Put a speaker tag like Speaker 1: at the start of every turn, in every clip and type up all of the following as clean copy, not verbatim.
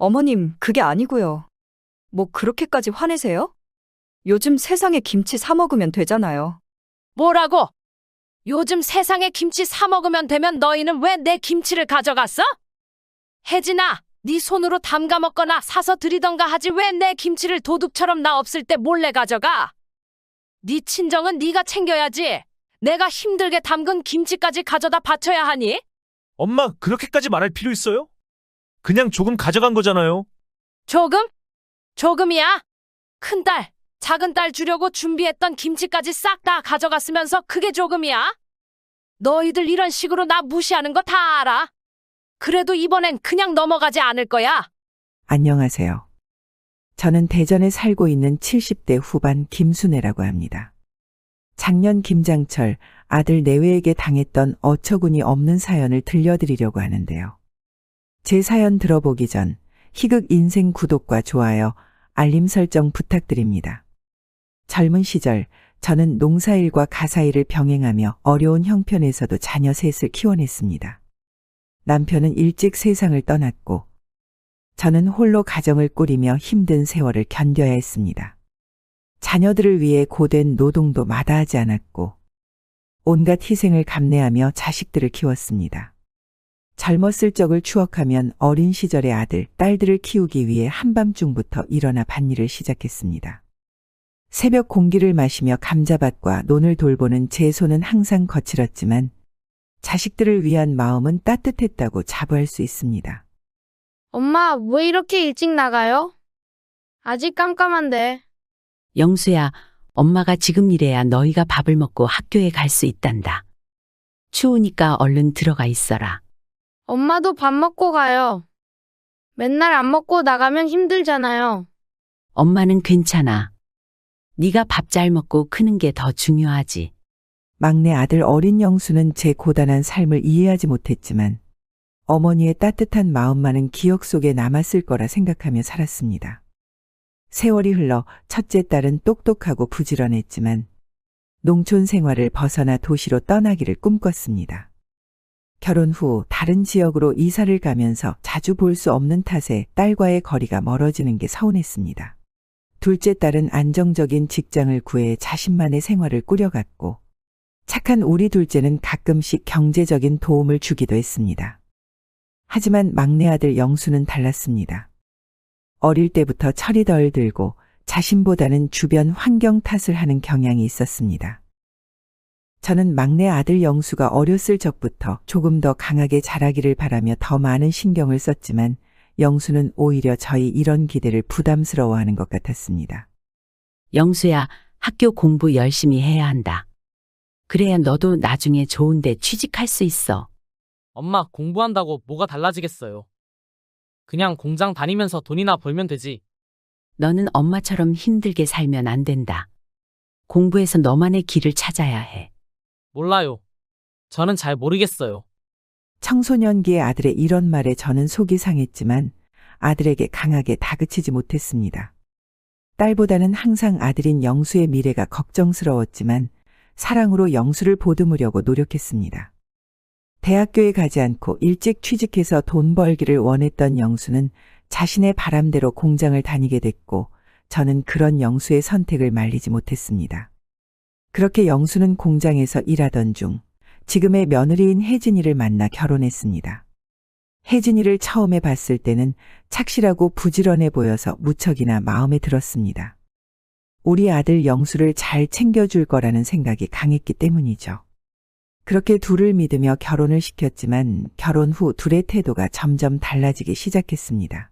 Speaker 1: 어머님, 그게 아니고요. 뭐 그렇게까지 화내세요? 요즘 세상에 김치 사 먹으면 되잖아요.
Speaker 2: 뭐라고? 요즘 세상에 김치 사 먹으면 되면 너희는 왜 내 김치를 가져갔어? 혜진아, 네 손으로 담가 먹거나 사서 드리던가 하지 왜 내 김치를 도둑처럼 나 없을 때 몰래 가져가? 네 친정은 네가 챙겨야지. 내가 힘들게 담근 김치까지 가져다 바쳐야 하니?
Speaker 3: 엄마, 그렇게까지 말할 필요 있어요? 그냥 조금 가져간 거잖아요.
Speaker 2: 조금? 조금이야? 큰딸, 작은딸 주려고 준비했던 김치까지 싹 다 가져갔으면서 그게 조금이야? 너희들 이런 식으로 나 무시하는 거 다 알아. 그래도 이번엔 그냥 넘어가지 않을 거야.
Speaker 4: 안녕하세요. 저는 대전에 살고 있는 70대 후반 김순애라고 합니다. 작년 김장철 아들 내외에게 당했던 어처구니 없는 사연을 들려드리려고 하는데요. 제 사연 들어보기 전 희극 인생 구독과 좋아요, 알림 설정 부탁드립니다. 젊은 시절 저는 농사일과 가사일을 병행하며 어려운 형편에서도 자녀 셋을 키워냈습니다. 남편은 일찍 세상을 떠났고 저는 홀로 가정을 꾸리며 힘든 세월을 견뎌야 했습니다. 자녀들을 위해 고된 노동도 마다하지 않았고 온갖 희생을 감내하며 자식들을 키웠습니다. 젊었을 적을 추억하면 어린 시절의 아들, 딸들을 키우기 위해 한밤중부터 일어나 밭일을 시작했습니다. 새벽 공기를 마시며 감자밭과 논을 돌보는 제 손은 항상 거칠었지만 자식들을 위한 마음은 따뜻했다고 자부할 수 있습니다.
Speaker 5: 엄마, 왜 이렇게 일찍 나가요? 아직 깜깜한데.
Speaker 6: 영수야, 엄마가 지금 이래야 너희가 밥을 먹고 학교에 갈 수 있단다. 추우니까 얼른 들어가 있어라.
Speaker 5: 엄마도 밥 먹고 가요. 맨날 안 먹고 나가면 힘들잖아요.
Speaker 6: 엄마는 괜찮아. 네가 밥 잘 먹고 크는 게 더 중요하지.
Speaker 4: 막내 아들 어린 영수는 제 고단한 삶을 이해하지 못했지만 어머니의 따뜻한 마음만은 기억 속에 남았을 거라 생각하며 살았습니다. 세월이 흘러 첫째 딸은 똑똑하고 부지런했지만 농촌 생활을 벗어나 도시로 떠나기를 꿈꿨습니다. 결혼 후 다른 지역으로 이사를 가면서 자주 볼 수 없는 탓에 딸과의 거리가 멀어지는 게 서운했습니다. 둘째 딸은 안정적인 직장을 구해 자신만의 생활을 꾸려갔고 착한 우리 둘째는 가끔씩 경제적인 도움을 주기도 했습니다. 하지만 막내 아들 영수는 달랐습니다. 어릴 때부터 철이 덜 들고 자신보다는 주변 환경 탓을 하는 경향이 있었습니다. 저는 막내 아들 영수가 어렸을 적부터 조금 더 강하게 자라기를 바라며 더 많은 신경을 썼지만 영수는 오히려 저희 이런 기대를 부담스러워하는 것 같았습니다.
Speaker 6: 영수야, 학교 공부 열심히 해야 한다. 그래야 너도 나중에 좋은 데 취직할 수 있어.
Speaker 7: 엄마, 공부한다고 뭐가 달라지겠어요. 그냥 공장 다니면서 돈이나 벌면 되지.
Speaker 6: 너는 엄마처럼 힘들게 살면 안 된다. 공부해서 너만의 길을 찾아야 해.
Speaker 7: 몰라요. 저는 잘 모르겠어요.
Speaker 4: 청소년기의 아들의 이런 말에 저는 속이 상했지만 아들에게 강하게 다그치지 못했습니다. 딸보다는 항상 아들인 영수의 미래가 걱정스러웠지만 사랑으로 영수를 보듬으려고 노력했습니다. 대학교에 가지 않고 일찍 취직해서 돈 벌기를 원했던 영수는 자신의 바람대로 공장을 다니게 됐고 저는 그런 영수의 선택을 말리지 못했습니다. 그렇게 영수는 공장에서 일하던 중 지금의 며느리인 혜진이를 만나 결혼했습니다. 혜진이를 처음에 봤을 때는 착실하고 부지런해 보여서 무척이나 마음에 들었습니다. 우리 아들 영수를 잘 챙겨줄 거라는 생각이 강했기 때문이죠. 그렇게 둘을 믿으며 결혼을 시켰지만 결혼 후 둘의 태도가 점점 달라지기 시작했습니다.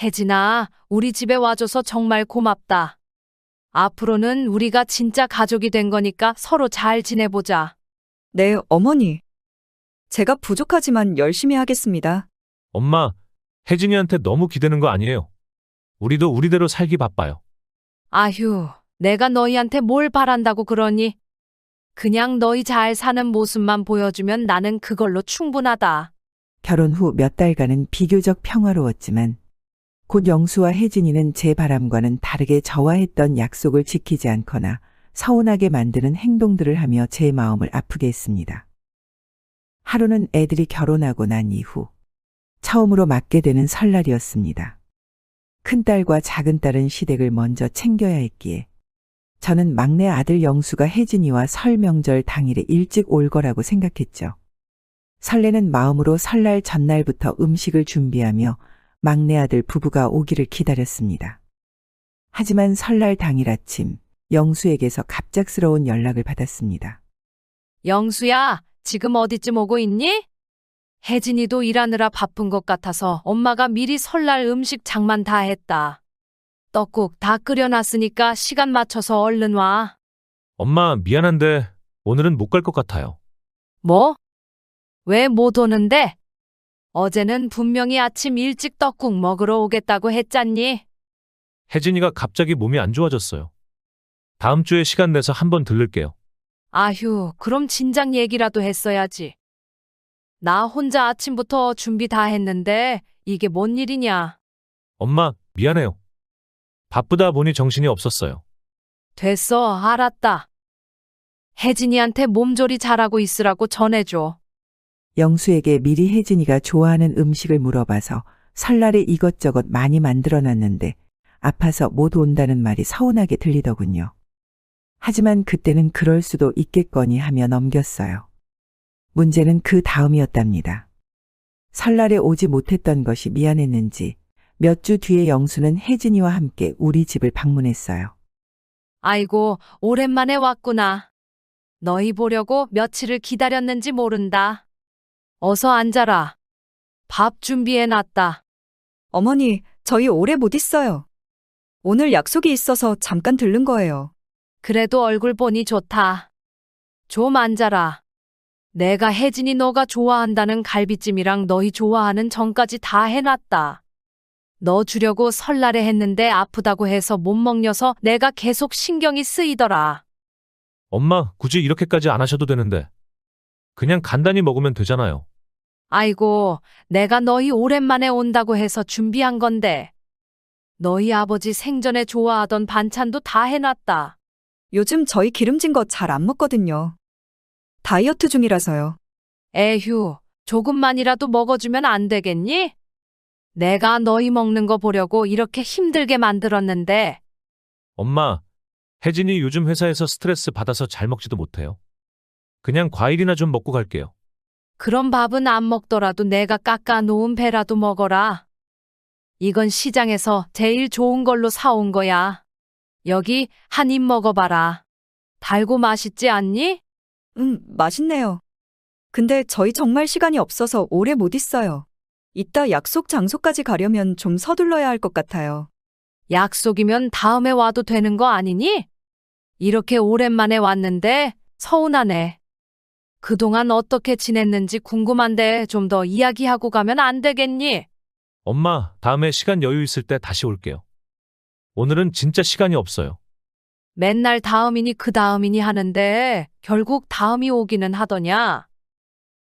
Speaker 2: 혜진아, 우리 집에 와줘서 정말 고맙다. 앞으로는 우리가 진짜 가족이 된 거니까 서로 잘 지내보자.
Speaker 1: 네, 어머니. 제가 부족하지만 열심히 하겠습니다.
Speaker 3: 엄마, 혜진이한테 너무 기대는 거 아니에요. 우리도 우리대로 살기 바빠요.
Speaker 2: 아휴, 내가 너희한테 뭘 바란다고 그러니? 그냥 너희 잘 사는 모습만 보여주면 나는 그걸로 충분하다.
Speaker 4: 결혼 후 몇 달간은 비교적 평화로웠지만 곧 영수와 혜진이는 제 바람과는 다르게 저와 했던 약속을 지키지 않거나 서운하게 만드는 행동들을 하며 제 마음을 아프게 했습니다. 하루는 애들이 결혼하고 난 이후 처음으로 맞게 되는 설날이었습니다. 큰딸과 작은딸은 시댁을 먼저 챙겨야 했기에 저는 막내 아들 영수가 혜진이와 설 명절 당일에 일찍 올 거라고 생각했죠. 설레는 마음으로 설날 전날부터 음식을 준비하며 막내 아들 부부가 오기를 기다렸습니다. 하지만 설날 당일 아침 영수에게서 갑작스러운 연락을 받았습니다.
Speaker 2: 영수야, 지금 어디쯤 오고 있니? 혜진이도 일하느라 바쁜 것 같아서 엄마가 미리 설날 음식 장만 다 했다. 떡국 다 끓여놨으니까 시간 맞춰서 얼른 와.
Speaker 3: 엄마, 미안한데 오늘은 못 갈 것 같아요.
Speaker 2: 뭐? 왜 못 오는데? 어제는 분명히 아침 일찍 떡국 먹으러 오겠다고 했잖니?
Speaker 3: 혜진이가 갑자기 몸이 안 좋아졌어요. 다음 주에 시간 내서 한번 들를게요.
Speaker 2: 아휴, 그럼 진작 얘기라도 했어야지. 나 혼자 아침부터 준비 다 했는데 이게 뭔 일이냐?
Speaker 3: 엄마, 미안해요. 바쁘다 보니 정신이 없었어요.
Speaker 2: 됐어, 알았다. 혜진이한테 몸조리 잘하고 있으라고 전해줘.
Speaker 4: 영수에게 미리 혜진이가 좋아하는 음식을 물어봐서 설날에 이것저것 많이 만들어놨는데 아파서 못 온다는 말이 서운하게 들리더군요. 하지만 그때는 그럴 수도 있겠거니 하며 넘겼어요. 문제는 그 다음이었답니다. 설날에 오지 못했던 것이 미안했는지 몇 주 뒤에 영수는 혜진이와 함께 우리 집을 방문했어요.
Speaker 2: 아이고, 오랜만에 왔구나. 너희 보려고 며칠을 기다렸는지 모른다. 어서 앉아라. 밥 준비해놨다.
Speaker 1: 어머니, 저희 오래 못 있어요. 오늘 약속이 있어서 잠깐 들른 거예요.
Speaker 2: 그래도 얼굴 보니 좋다. 좀 앉아라. 내가 혜진이 너가 좋아한다는 갈비찜이랑 너희 좋아하는 전까지 다 해놨다. 너 주려고 설날에 했는데 아프다고 해서 못 먹여서 내가 계속 신경이 쓰이더라.
Speaker 3: 엄마, 굳이 이렇게까지 안 하셔도 되는데. 그냥 간단히 먹으면 되잖아요.
Speaker 2: 아이고, 내가 너희 오랜만에 온다고 해서 준비한 건데. 너희 아버지 생전에 좋아하던 반찬도 다 해놨다.
Speaker 1: 요즘 저희 기름진 거 잘 안 먹거든요. 다이어트 중이라서요.
Speaker 2: 에휴, 조금만이라도 먹어주면 안 되겠니? 내가 너희 먹는 거 보려고 이렇게 힘들게 만들었는데.
Speaker 3: 엄마, 혜진이 요즘 회사에서 스트레스 받아서 잘 먹지도 못해요. 그냥 과일이나 좀 먹고 갈게요.
Speaker 2: 그런 밥은 안 먹더라도 내가 깎아놓은 배라도 먹어라. 이건 시장에서 제일 좋은 걸로 사온 거야. 여기 한 입 먹어봐라. 달고 맛있지 않니?
Speaker 1: 맛있네요. 근데 저희 정말 시간이 없어서 오래 못 있어요. 이따 약속 장소까지 가려면 좀 서둘러야 할 것 같아요.
Speaker 2: 약속이면 다음에 와도 되는 거 아니니? 이렇게 오랜만에 왔는데 서운하네. 그동안 어떻게 지냈는지 궁금한데 좀 더 이야기하고 가면 안 되겠니?
Speaker 3: 엄마, 다음에 시간 여유 있을 때 다시 올게요. 오늘은 진짜 시간이 없어요.
Speaker 2: 맨날 다음이니 그 다음이니 하는데 결국 다음이 오기는 하더냐?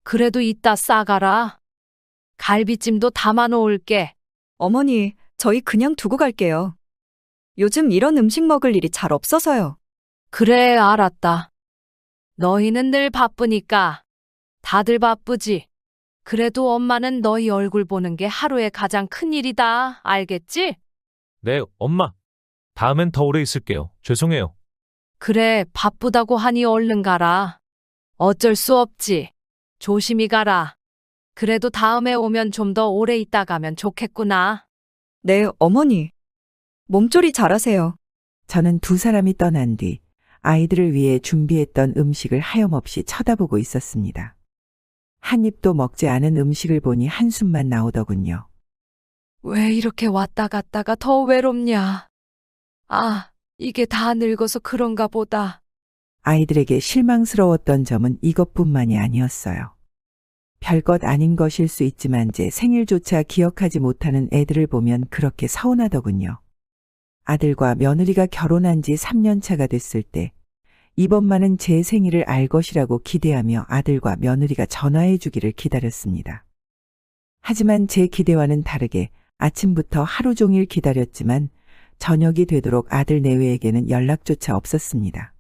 Speaker 2: 그래도 이따 싸가라. 갈비찜도 담아 놓을게.
Speaker 1: 어머니, 저희 그냥 두고 갈게요. 요즘 이런 음식 먹을 일이 잘 없어서요.
Speaker 2: 그래, 알았다. 너희는 늘 바쁘니까. 다들 바쁘지. 그래도 엄마는 너희 얼굴 보는 게 하루에 가장 큰 일이다. 알겠지?
Speaker 3: 네, 엄마. 다음엔 더 오래 있을게요. 죄송해요.
Speaker 2: 그래, 바쁘다고 하니 얼른 가라. 어쩔 수 없지. 조심히 가라. 그래도 다음에 오면 좀 더 오래 있다 가면 좋겠구나.
Speaker 1: 네, 어머니. 몸조리 잘하세요.
Speaker 4: 저는 두 사람이 떠난 뒤 아이들을 위해 준비했던 음식을 하염없이 쳐다보고 있었습니다. 한 입도 먹지 않은 음식을 보니 한숨만 나오더군요.
Speaker 2: 왜 이렇게 왔다 갔다가 더 외롭냐? 아, 이게 다 늙어서 그런가 보다.
Speaker 4: 아이들에게 실망스러웠던 점은 이것뿐만이 아니었어요. 별것 아닌 것일 수 있지만 제 생일조차 기억하지 못하는 애들을 보면 그렇게 서운하더군요. 아들과 며느리가 결혼한 지 3년 차가 됐을 때 이번만은 제 생일을 알 것이라고 기대하며 아들과 며느리가 전화해 주기를 기다렸습니다. 하지만 제 기대와는 다르게 아침부터 하루 종일 기다렸지만 저녁이 되도록 아들 내외에게는 연락조차 없었습니다.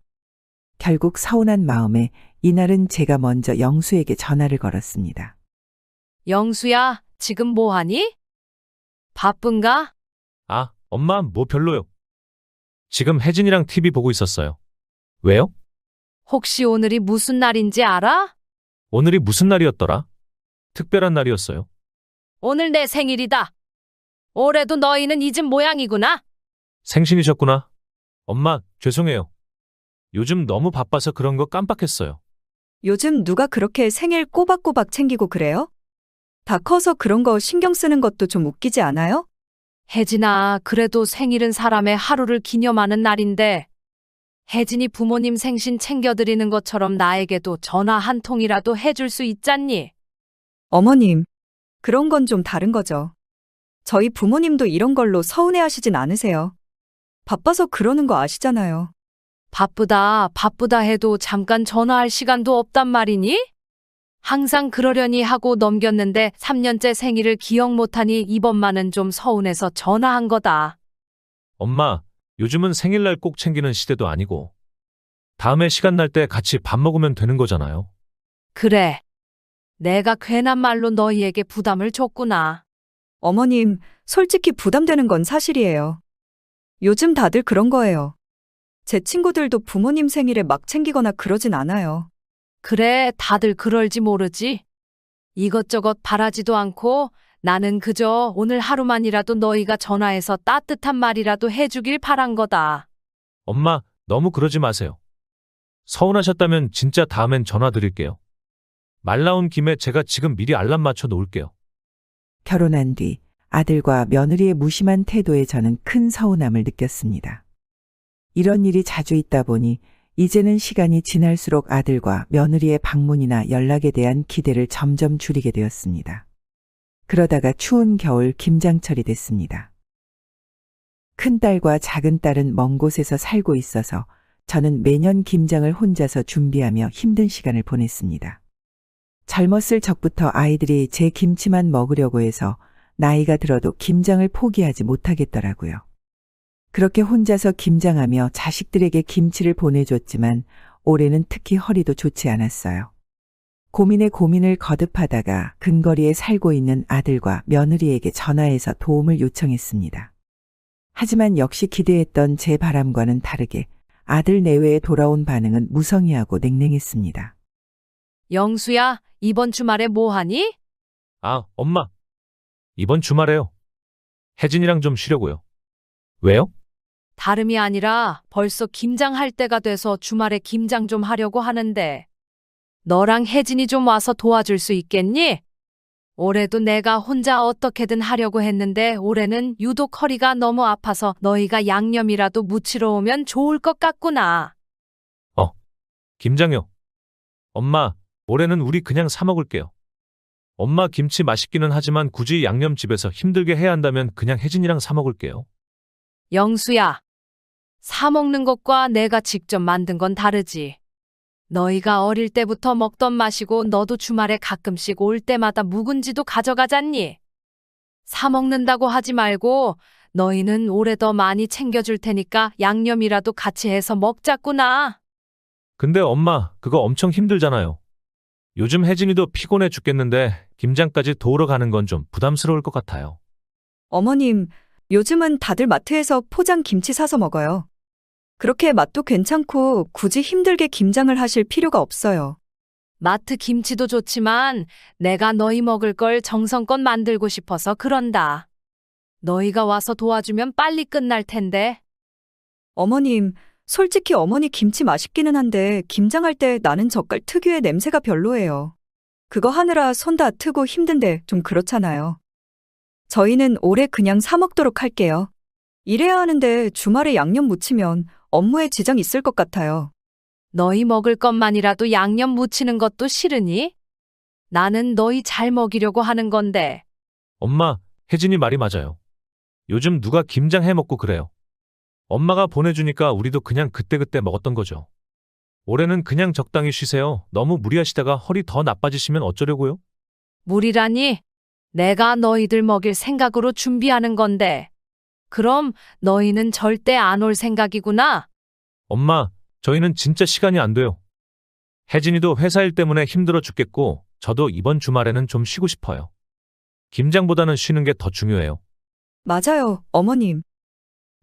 Speaker 4: 결국 서운한 마음에 이날은 제가 먼저 영수에게 전화를 걸었습니다.
Speaker 2: 영수야, 지금 뭐 하니? 바쁜가?
Speaker 3: 아, 엄마, 뭐 별로요. 지금 혜진이랑 TV 보고 있었어요. 왜요?
Speaker 2: 혹시 오늘이 무슨 날인지 알아?
Speaker 3: 오늘이 무슨 날이었더라? 특별한 날이었어요.
Speaker 2: 오늘 내 생일이다. 올해도 너희는 잊은 모양이구나.
Speaker 3: 생신이셨구나. 엄마, 죄송해요. 요즘 너무 바빠서 그런 거 깜빡했어요.
Speaker 1: 요즘 누가 그렇게 생일 꼬박꼬박 챙기고 그래요? 다 커서 그런 거 신경 쓰는 것도 좀 웃기지 않아요?
Speaker 2: 혜진아, 그래도 생일은 사람의 하루를 기념하는 날인데 혜진이 부모님 생신 챙겨드리는 것처럼 나에게도 전화 한 통이라도 해줄 수 있잖니?
Speaker 1: 어머님, 그런 건 좀 다른 거죠. 저희 부모님도 이런 걸로 서운해하시진 않으세요. 바빠서 그러는 거 아시잖아요.
Speaker 2: 바쁘다 해도 잠깐 전화할 시간도 없단 말이니? 항상 그러려니 하고 넘겼는데 3년째 생일을 기억 못하니 이번만은 좀 서운해서 전화한 거다.
Speaker 3: 엄마, 요즘은 생일날 꼭 챙기는 시대도 아니고. 다음에 시간 날 때 같이 밥 먹으면 되는 거잖아요.
Speaker 2: 그래. 내가 괜한 말로 너희에게 부담을 줬구나.
Speaker 1: 어머님, 솔직히 부담되는 건 사실이에요. 요즘 다들 그런 거예요. 제 친구들도 부모님 생일에 막 챙기거나 그러진 않아요.
Speaker 2: 그래, 다들 그럴지 모르지. 이것저것 바라지도 않고 나는 그저 오늘 하루만이라도 너희가 전화해서 따뜻한 말이라도 해주길 바란 거다.
Speaker 3: 엄마, 너무 그러지 마세요. 서운하셨다면 진짜 다음엔 전화 드릴게요. 말 나온 김에 제가 지금 미리 알람 맞춰 놓을게요.
Speaker 4: 결혼한 뒤 아들과 며느리의 무심한 태도에 저는 큰 서운함을 느꼈습니다. 이런 일이 자주 있다 보니 이제는 시간이 지날수록 아들과 며느리의 방문이나 연락에 대한 기대를 점점 줄이게 되었습니다. 그러다가 추운 겨울 김장철이 됐습니다. 큰딸과 작은딸은 먼 곳에서 살고 있어서 저는 매년 김장을 혼자서 준비하며 힘든 시간을 보냈습니다. 젊었을 적부터 아이들이 제 김치만 먹으려고 해서 나이가 들어도 김장을 포기하지 못하겠더라고요. 그렇게 혼자서 김장하며 자식들에게 김치를 보내줬지만 올해는 특히 허리도 좋지 않았어요. 고민에 고민을 거듭하다가 근거리에 살고 있는 아들과 며느리에게 전화해서 도움을 요청했습니다. 하지만 역시 기대했던 제 바람과는 다르게 아들 내외에 돌아온 반응은 무성의하고 냉랭했습니다.
Speaker 2: 영수야, 이번 주말에 뭐 하니?
Speaker 3: 아, 엄마. 이번 주말에요. 혜진이랑 좀 쉬려고요. 왜요?
Speaker 2: 다름이 아니라 벌써 김장할 때가 돼서 주말에 김장 좀 하려고 하는데 너랑 혜진이 좀 와서 도와줄 수 있겠니? 올해도 내가 혼자 어떻게든 하려고 했는데 올해는 유독 허리가 너무 아파서 너희가 양념이라도 무치러 오면 좋을 것 같구나.
Speaker 3: 김장요. 엄마, 올해는 우리 그냥 사 먹을게요. 엄마 김치 맛있기는 하지만 굳이 양념집에서 힘들게 해야 한다면 그냥 혜진이랑 사 먹을게요.
Speaker 2: 영수야, 사 먹는 것과 내가 직접 만든 건 다르지. 너희가 어릴 때부터 먹던 맛이고 너도 주말에 가끔씩 올 때마다 묵은지도 가져가잖니. 사 먹는다고 하지 말고 너희는 올해 더 많이 챙겨줄 테니까 양념이라도 같이 해서 먹자꾸나.
Speaker 3: 근데 엄마, 그거 엄청 힘들잖아요. 요즘 혜진이도 피곤해 죽겠는데 김장까지 도우러 가는 건 좀 부담스러울 것 같아요.
Speaker 1: 어머님, 요즘은 다들 마트에서 포장 김치 사서 먹어요. 그렇게 맛도 괜찮고 굳이 힘들게 김장을 하실 필요가 없어요.
Speaker 2: 마트 김치도 좋지만 내가 너희 먹을 걸 정성껏 만들고 싶어서 그런다. 너희가 와서 도와주면 빨리 끝날 텐데.
Speaker 1: 어머님, 솔직히 어머니 김치 맛있기는 한데 김장할 때 나는 젓갈 특유의 냄새가 별로예요. 그거 하느라 손 다 트고 힘든데 좀 그렇잖아요. 저희는 올해 그냥 사 먹도록 할게요. 일해야 하는데 주말에 양념 무치면 업무에 지장 있을 것 같아요.
Speaker 2: 너희 먹을 것만이라도 양념 묻히는 것도 싫으니? 나는 너희 잘 먹이려고 하는 건데.
Speaker 3: 엄마, 혜진이 말이 맞아요. 요즘 누가 김장 해 먹고 그래요. 엄마가 보내주니까 우리도 그냥 그때그때 먹었던 거죠. 올해는 그냥 적당히 쉬세요. 너무 무리하시다가 허리 더 나빠지시면 어쩌려고요?
Speaker 2: 무리라니? 내가 너희들 먹일 생각으로 준비하는 건데. 그럼 너희는 절대 안 올 생각이구나?
Speaker 3: 엄마, 저희는 진짜 시간이 안 돼요. 혜진이도 회사 일 때문에 힘들어 죽겠고 저도 이번 주말에는 좀 쉬고 싶어요. 김장보다는 쉬는 게 더 중요해요.
Speaker 1: 맞아요, 어머님.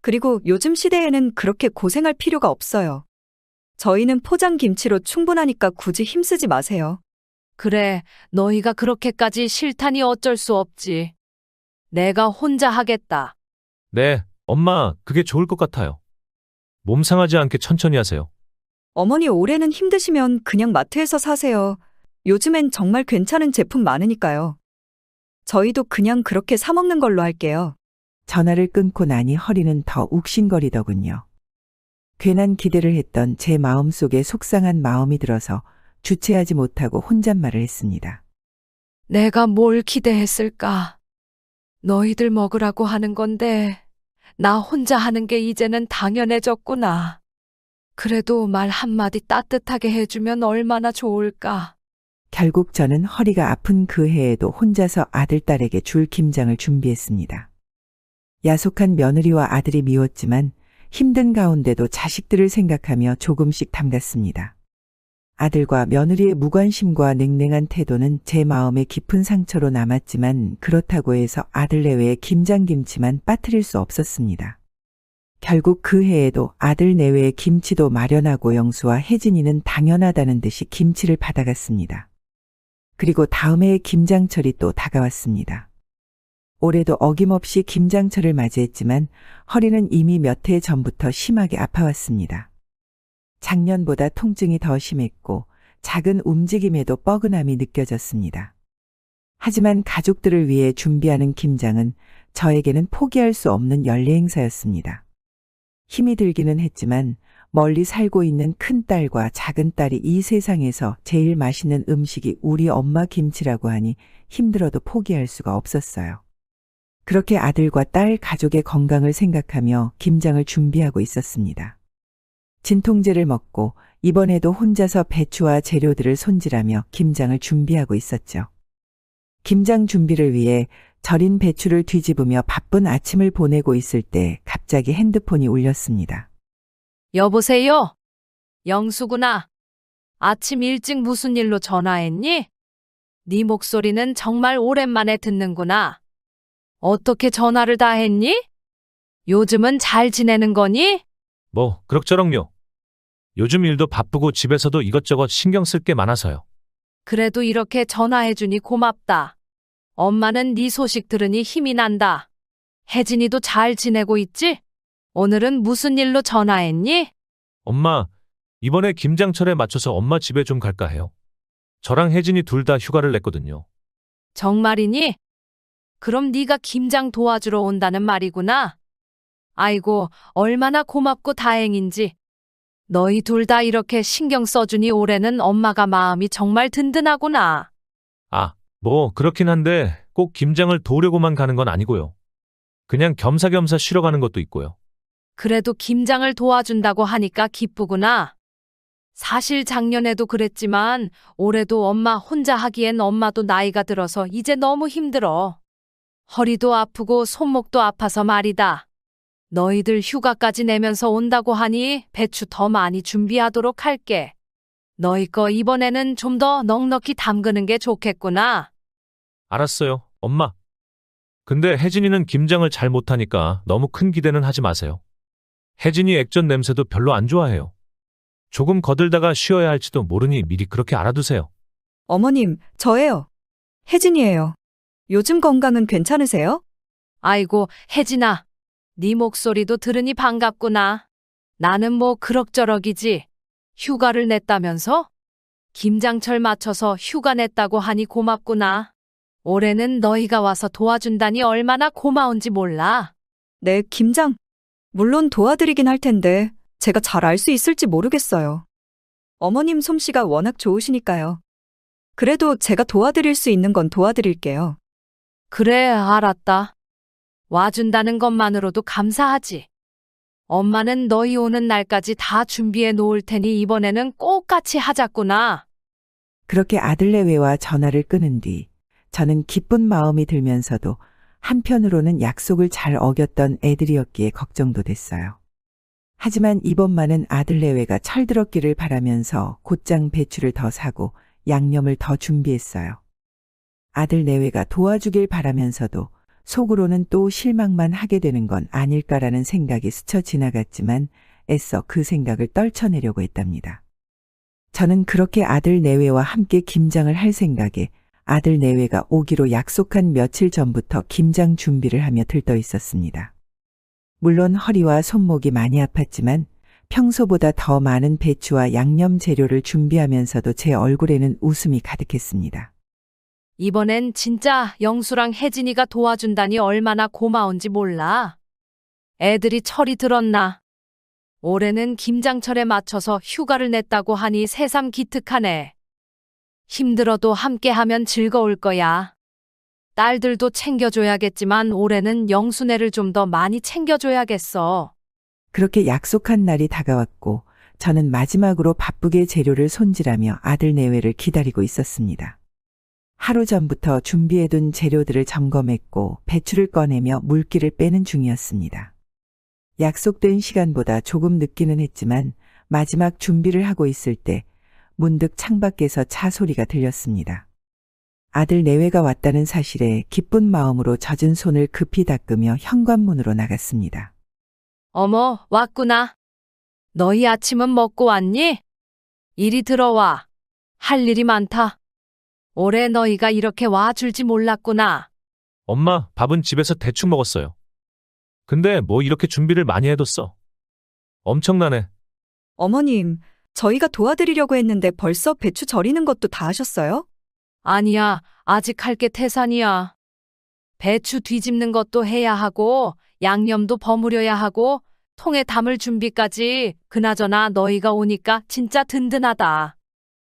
Speaker 1: 그리고 요즘 시대에는 그렇게 고생할 필요가 없어요. 저희는 포장 김치로 충분하니까 굳이 힘쓰지 마세요.
Speaker 2: 그래, 너희가 그렇게까지 싫다니 어쩔 수 없지. 내가 혼자 하겠다.
Speaker 3: 네, 엄마, 그게 좋을 것 같아요. 몸 상하지 않게 천천히 하세요.
Speaker 1: 어머니 올해는 힘드시면 그냥 마트에서 사세요. 요즘엔 정말 괜찮은 제품 많으니까요. 저희도 그냥 그렇게 사 먹는 걸로 할게요.
Speaker 4: 전화를 끊고 나니 허리는 더 욱신거리더군요. 괜한 기대를 했던 제 마음속에 속상한 마음이 들어서 주체하지 못하고 혼잣말을 했습니다.
Speaker 2: 내가 뭘 기대했을까? 너희들 먹으라고 하는 건데, 나 혼자 하는 게 이제는 당연해졌구나. 그래도 말 한마디 따뜻하게 해주면 얼마나 좋을까?
Speaker 4: 결국 저는 허리가 아픈 그 해에도 혼자서 아들, 딸에게 줄 김장을 준비했습니다. 야속한 며느리와 아들이 미웠지만 힘든 가운데도 자식들을 생각하며 조금씩 담갔습니다. 아들과 며느리의 무관심과 냉랭한 태도는 제 마음에 깊은 상처로 남았지만 그렇다고 해서 아들 내외의 김장김치만 빠뜨릴 수 없었습니다. 결국 그 해에도 아들 내외의 김치도 마련하고 영수와 혜진이는 당연하다는 듯이 김치를 받아갔습니다. 그리고 다음 해의 김장철이 또 다가왔습니다. 올해도 어김없이 김장철을 맞이했지만 허리는 이미 몇 해 전부터 심하게 아파왔습니다. 작년보다 통증이 더 심했고 작은 움직임에도 뻐근함이 느껴졌습니다. 하지만 가족들을 위해 준비하는 김장은 저에게는 포기할 수 없는 연례 행사였습니다. 힘이 들기는 했지만 멀리 살고 있는 큰딸과 작은딸이 이 세상에서 제일 맛있는 음식이 우리 엄마 김치라고 하니 힘들어도 포기할 수가 없었어요. 그렇게 아들과 딸 가족의 건강을 생각하며 김장을 준비하고 있었습니다. 진통제를 먹고 이번에도 혼자서 배추와 재료들을 손질하며 김장을 준비하고 있었죠. 김장 준비를 위해 절인 배추를 뒤집으며 바쁜 아침을 보내고 있을 때 갑자기 핸드폰이 울렸습니다.
Speaker 2: 여보세요? 영수구나. 아침 일찍 무슨 일로 전화했니? 네 목소리는 정말 오랜만에 듣는구나. 어떻게 전화를 다 했니? 요즘은 잘 지내는 거니?
Speaker 3: 뭐, 그럭저럭요. 요즘 일도 바쁘고 집에서도 이것저것 신경 쓸 게 많아서요.
Speaker 2: 그래도 이렇게 전화해주니 고맙다. 엄마는 네 소식 들으니 힘이 난다. 혜진이도 잘 지내고 있지? 오늘은 무슨 일로 전화했니?
Speaker 3: 엄마, 이번에 김장철에 맞춰서 엄마 집에 좀 갈까 해요. 저랑 혜진이 둘 다 휴가를 냈거든요.
Speaker 2: 정말이니? 그럼 네가 김장 도와주러 온다는 말이구나. 아이고, 얼마나 고맙고 다행인지. 너희 둘 다 이렇게 신경 써주니 올해는 엄마가 마음이 정말 든든하구나.
Speaker 3: 아, 뭐 그렇긴 한데 꼭 김장을 도우려고만 가는 건 아니고요. 그냥 겸사겸사 쉬러 가는 것도 있고요.
Speaker 2: 그래도 김장을 도와준다고 하니까 기쁘구나. 사실 작년에도 그랬지만 올해도 엄마 혼자 하기엔 엄마도 나이가 들어서 이제 너무 힘들어. 허리도 아프고 손목도 아파서 말이다. 너희들 휴가까지 내면서 온다고 하니 배추 더 많이 준비하도록 할게. 너희 거 이번에는 좀 더 넉넉히 담그는 게 좋겠구나.
Speaker 3: 알았어요, 엄마. 근데 혜진이는 김장을 잘 못하니까 너무 큰 기대는 하지 마세요. 혜진이 액젓 냄새도 별로 안 좋아해요. 조금 거들다가 쉬어야 할지도 모르니 미리 그렇게 알아두세요.
Speaker 1: 어머님, 저예요. 혜진이에요. 요즘 건강은 괜찮으세요?
Speaker 2: 아이고, 혜진아. 네 목소리도 들으니 반갑구나. 나는 뭐 그럭저럭이지. 휴가를 냈다면서? 김장철 맞춰서 휴가 냈다고 하니 고맙구나. 올해는 너희가 와서 도와준다니 얼마나 고마운지 몰라.
Speaker 1: 네, 김장. 물론 도와드리긴 할 텐데 제가 잘 알 수 있을지 모르겠어요. 어머님 솜씨가 워낙 좋으시니까요. 그래도 제가 도와드릴 수 있는 건 도와드릴게요.
Speaker 2: 그래, 알았다. 와준다는 것만으로도 감사하지. 엄마는 너희 오는 날까지 다 준비해 놓을 테니 이번에는 꼭 같이 하자꾸나.
Speaker 4: 그렇게 아들 내외와 전화를 끊은 뒤 저는 기쁜 마음이 들면서도 한편으로는 약속을 잘 어겼던 애들이었기에 걱정도 됐어요. 하지만 이번만은 아들 내외가 철들었기를 바라면서 곧장 배추를 더 사고 양념을 더 준비했어요. 아들 내외가 도와주길 바라면서도 속으로는 또 실망만 하게 되는 건 아닐까라는 생각이 스쳐 지나갔지만 애써 그 생각을 떨쳐내려고 했답니다. 저는 그렇게 아들 내외와 함께 김장을 할 생각에 아들 내외가 오기로 약속한 며칠 전부터 김장 준비를 하며 들떠 있었습니다. 물론 허리와 손목이 많이 아팠지만 평소보다 더 많은 배추와 양념 재료를 준비하면서도 제 얼굴에는 웃음이 가득했습니다.
Speaker 2: 이번엔 진짜 영수랑 혜진이가 도와준다니 얼마나 고마운지 몰라. 애들이 철이 들었나. 올해는 김장철에 맞춰서 휴가를 냈다고 하니 새삼 기특하네. 힘들어도 함께하면 즐거울 거야. 딸들도 챙겨줘야겠지만 올해는 영수네를 좀 더 많이 챙겨줘야겠어.
Speaker 4: 그렇게 약속한 날이 다가왔고 저는 마지막으로 바쁘게 재료를 손질하며 아들 내외를 기다리고 있었습니다. 하루 전부터 준비해둔 재료들을 점검했고 배추를 꺼내며 물기를 빼는 중이었습니다. 약속된 시간보다 조금 늦기는 했지만 마지막 준비를 하고 있을 때 문득 창밖에서 차 소리가 들렸습니다. 아들 내외가 왔다는 사실에 기쁜 마음으로 젖은 손을 급히 닦으며 현관문으로 나갔습니다.
Speaker 2: 어머, 왔구나. 너희 아침은 먹고 왔니? 이리 들어와. 할 일이 많다. 올해 너희가 이렇게 와줄지 몰랐구나.
Speaker 3: 엄마, 밥은 집에서 대충 먹었어요. 근데 뭐 이렇게 준비를 많이 해뒀어? 엄청나네.
Speaker 1: 어머님, 저희가 도와드리려고 했는데 벌써 배추 절이는 것도 다 하셨어요?
Speaker 2: 아니야, 아직 할 게 태산이야. 배추 뒤집는 것도 해야 하고, 양념도 버무려야 하고, 통에 담을 준비까지. 그나저나 너희가 오니까 진짜 든든하다.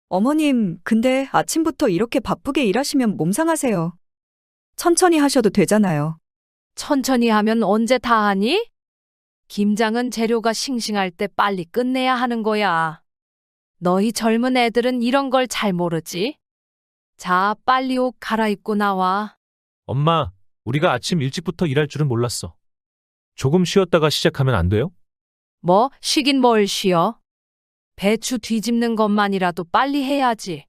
Speaker 1: 어머님, 근데 아침부터 이렇게 바쁘게 일하시면 몸 상하세요. 천천히 하셔도 되잖아요.
Speaker 2: 천천히 하면 언제 다 하니? 김장은 재료가 싱싱할 때 빨리 끝내야 하는 거야. 너희 젊은 애들은 이런 걸 잘 모르지? 자, 빨리 옷 갈아입고 나와.
Speaker 3: 엄마, 우리가 아침 일찍부터 일할 줄은 몰랐어. 조금 쉬었다가 시작하면 안 돼요?
Speaker 2: 뭐, 쉬긴 뭘 쉬어? 배추 뒤집는 것만이라도 빨리 해야지.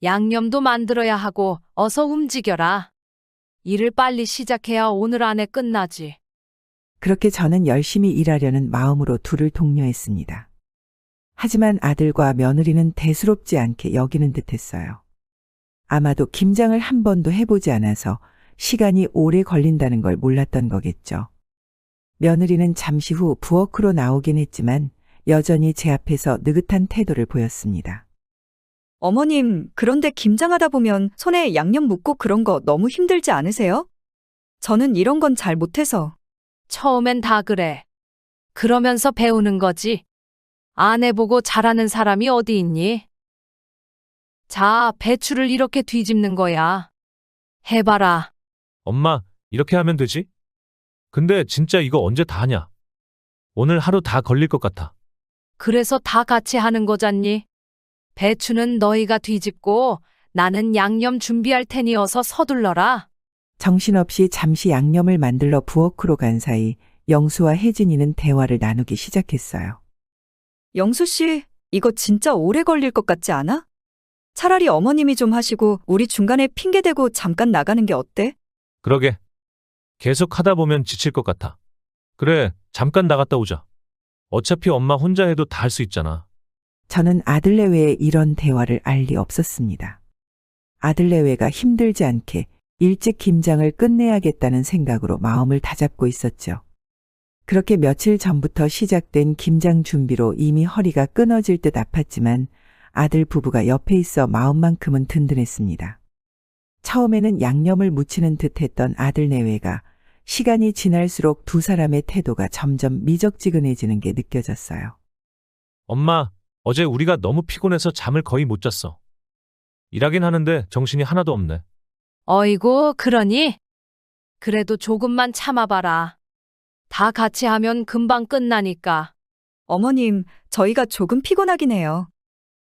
Speaker 2: 양념도 만들어야 하고 어서 움직여라. 일을 빨리 시작해야 오늘 안에 끝나지.
Speaker 4: 그렇게 저는 열심히 일하려는 마음으로 둘을 독려했습니다. 하지만 아들과 며느리는 대수롭지 않게 여기는 듯했어요. 아마도 김장을 한 번도 해보지 않아서 시간이 오래 걸린다는 걸 몰랐던 거겠죠. 며느리는 잠시 후 부엌으로 나오긴 했지만 여전히 제 앞에서 느긋한 태도를 보였습니다.
Speaker 1: 어머님, 그런데 김장하다 보면 손에 양념 묻고 그런 거 너무 힘들지 않으세요? 저는 이런 건 잘 못해서.
Speaker 2: 처음엔 다 그래. 그러면서 배우는 거지. 안 해보고 잘하는 사람이 어디 있니? 자, 배추를 이렇게 뒤집는 거야. 해봐라.
Speaker 3: 엄마, 이렇게 하면 되지? 근데 진짜 이거 언제 다 하냐? 오늘 하루 다 걸릴 것 같아.
Speaker 2: 그래서 다 같이 하는 거잖니. 배추는 너희가 뒤집고 나는 양념 준비할 테니 어서 서둘러라.
Speaker 4: 정신없이 잠시 양념을 만들러 부엌으로 간 사이 영수와 혜진이는 대화를 나누기 시작했어요.
Speaker 1: 영수 씨, 이거 진짜 오래 걸릴 것 같지 않아? 차라리 어머님이 좀 하시고 우리 중간에 핑계대고 잠깐 나가는 게 어때?
Speaker 3: 그러게. 계속 하다 보면 지칠 것 같아. 그래, 잠깐 나갔다 오자. 어차피 엄마 혼자 해도 다 할 수 있잖아.
Speaker 4: 저는 아들 내외에 이런 대화를 알 리 없었습니다. 아들 내외가 힘들지 않게 일찍 김장을 끝내야겠다는 생각으로 마음을 다잡고 있었죠. 그렇게 며칠 전부터 시작된 김장 준비로 이미 허리가 끊어질 듯 아팠지만 아들 부부가 옆에 있어 마음만큼은 든든했습니다. 처음에는 양념을 묻히는 듯했던 아들 내외가 시간이 지날수록 두 사람의 태도가 점점 미적지근해지는 게 느껴졌어요.
Speaker 3: 엄마, 어제 우리가 너무 피곤해서 잠을 거의 못 잤어. 일하긴 하는데 정신이 하나도 없네.
Speaker 2: 어이구, 그러니? 그래도 조금만 참아봐라. 다 같이 하면 금방 끝나니까.
Speaker 1: 어머님, 저희가 조금 피곤하긴 해요.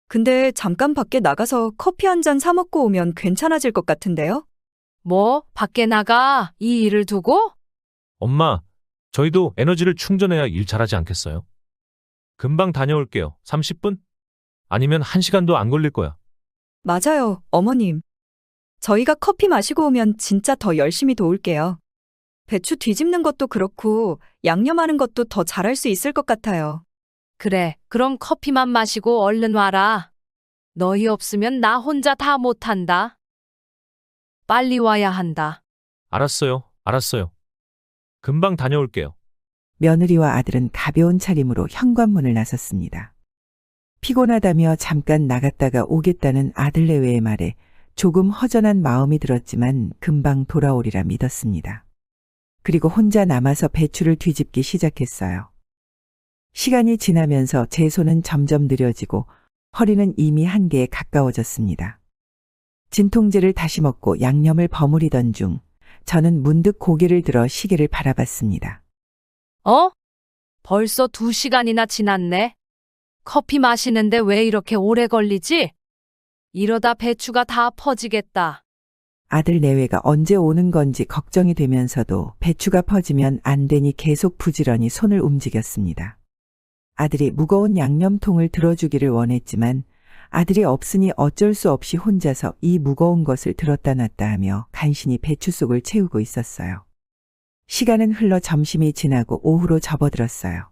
Speaker 1: 근데 잠깐 밖에 나가서 커피 한 잔 사 먹고 오면 괜찮아질 것 같은데요?
Speaker 2: 뭐, 밖에 나가? 이 일을 두고?
Speaker 3: 엄마, 저희도 에너지를 충전해야 일 잘하지 않겠어요? 금방 다녀올게요. 30분? 아니면 1시간도 안 걸릴 거야.
Speaker 1: 맞아요, 어머님. 저희가 커피 마시고 오면 진짜 더 열심히 도울게요. 배추 뒤집는 것도 그렇고 양념하는 것도 더 잘할 수 있을 것 같아요.
Speaker 2: 그래, 그럼 커피만 마시고 얼른 와라. 너희 없으면 나 혼자 다 못한다. 빨리 와야 한다.
Speaker 3: 알았어요. 알았어요. 금방 다녀올게요.
Speaker 4: 며느리와 아들은 가벼운 차림으로 현관문을 나섰습니다. 피곤하다며 잠깐 나갔다가 오겠다는 아들 내외의 말에 조금 허전한 마음이 들었지만 금방 돌아오리라 믿었습니다. 그리고 혼자 남아서 배추를 뒤집기 시작했어요. 시간이 지나면서 제 손은 점점 느려지고 허리는 이미 한계에 가까워졌습니다. 진통제를 다시 먹고 양념을 버무리던 중 저는 문득 고개를 들어 시계를 바라봤습니다.
Speaker 2: 어? 벌써 2시간이나 지났네. 커피 마시는데 왜 이렇게 오래 걸리지? 이러다 배추가 다 퍼지겠다.
Speaker 4: 아들 내외가 언제 오는 건지 걱정이 되면서도 배추가 퍼지면 안 되니 계속 부지런히 손을 움직였습니다. 아들이 무거운 양념통을 들어주기를 원했지만 아들이 없으니 어쩔 수 없이 혼자서 이 무거운 것을 들었다 놨다 하며 간신히 배추 속을 채우고 있었어요. 시간은 흘러 점심이 지나고 오후로 접어들었어요.